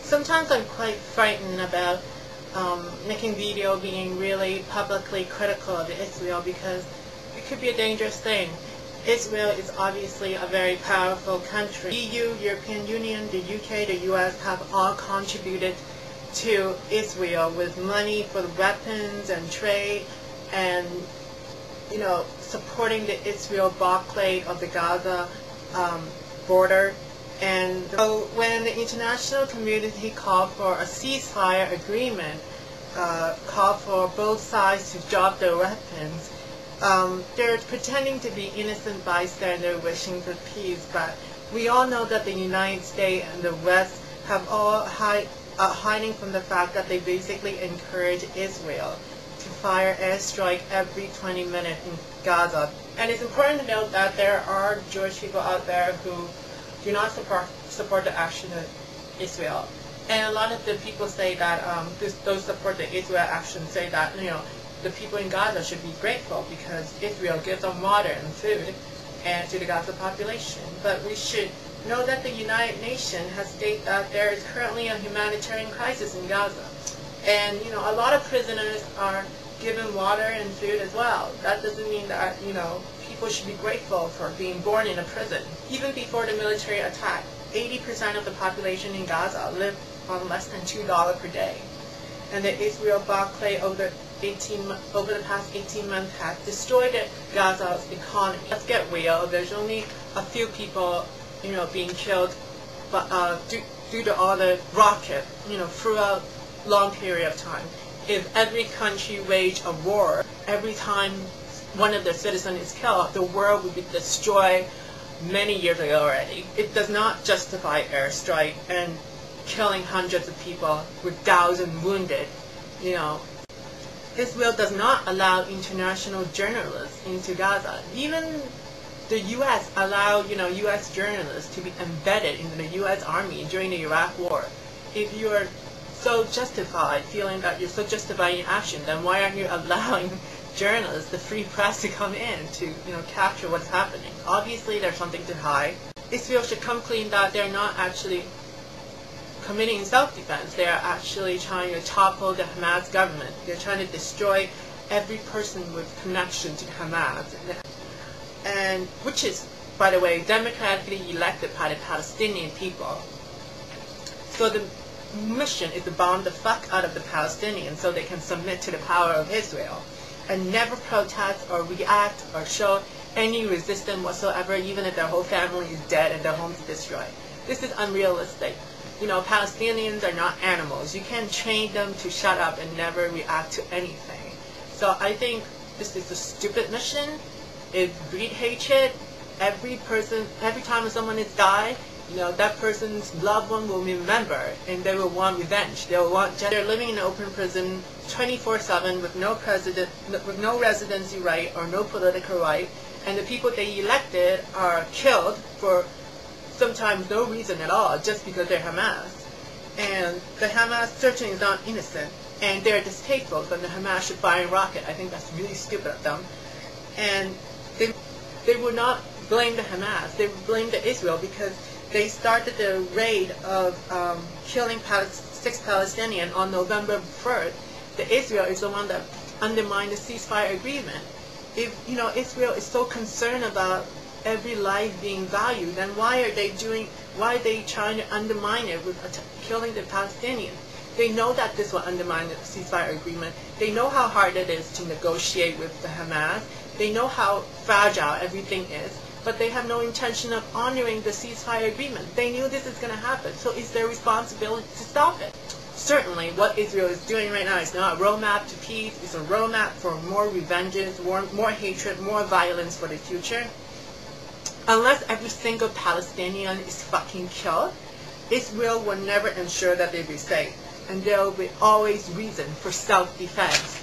Sometimes I'm quite frightened about making video being really publicly critical of Israel, because it could be a dangerous thing. Israel is obviously a very powerful country. EU, European Union, the UK, the US have all contributed to Israel with money for the weapons and trade, and supporting the Israel blockade of the Gaza border. And so when the international community called for a ceasefire agreement, called for both sides to drop their weapons, they're pretending to be innocent bystanders wishing for peace, but we all know that the United States and the West have all hiding from the fact that they basically encourage Israel to fire airstrike every 20 minutes in Gaza. And it's important to note that there are Jewish people out there who do not support the action of Israel. And a lot of the people say that those support the Israel action say that the people in Gaza should be grateful because Israel gives them water and food and to the Gaza population. But we should know that the United Nations has stated that there is currently a humanitarian crisis in Gaza. And a lot of prisoners are given water and food as well. That doesn't mean that people should be grateful for being born in a prison. Even before the military attack, 80% of the population in Gaza lived on less than $2 per day. And the Israel blockade over the past 18 months has destroyed Gaza's economy. Let's get real. There's only a few people, being killed, but due to all the rockets, throughout a long period of time. If every country waged a war, every time one of their citizens is killed, the world would be destroyed many years ago already. It does not justify airstrike and killing hundreds of people with thousands wounded. Israel does not allow international journalists into Gaza. Even the U.S. allowed, U.S. journalists to be embedded in the U.S. Army during the Iraq War. If you are so justified, feeling that you're so justified in action, then why aren't you allowing journalists, the free press, to come in to, capture what's happening? Obviously, there's something to hide. Israel should come clean that they're not actually committing self-defense. They are actually trying to topple the Hamas government. They're trying to destroy every person with connection to Hamas, and which is, by the way, democratically elected by the Palestinian people. So the mission is to bomb the fuck out of the Palestinians so they can submit to the power of Israel and never protest or react or show any resistance whatsoever, even if their whole family is dead and their homes destroyed. This is unrealistic. Palestinians are not animals. You can't train them to shut up and never react to anything. So I think this is a stupid mission. It breeds hatred. Every time someone is died, that person's loved one will remember, and they will want revenge. They will want. They're living in an open prison 24/7 with no residency right or no political right, and the people they elected are killed for sometimes no reason at all, just because they're Hamas. And the Hamas certainly is not innocent, and they're distasteful, then the Hamas should fire a rocket. I think that's really stupid of them. And they would not blame the Hamas, they would blame the Israel, because they started the raid of killing 6 Palestinians on November 3rd. The Israel is the one that undermined the ceasefire agreement. If Israel is so concerned about every life being valued, then why are they trying to undermine it with killing the Palestinians? They know that this will undermine the ceasefire agreement. They know how hard it is to negotiate with the Hamas. They know how fragile everything is, but they have no intention of honoring the ceasefire agreement. They knew this is going to happen, so it's their responsibility to stop it. Certainly, what Israel is doing right now is not a roadmap to peace. It's a roadmap for more revenges, more hatred, more violence for the future. Unless every single Palestinian is fucking killed, Israel will never ensure that they be safe. And there will be always reason for self-defense.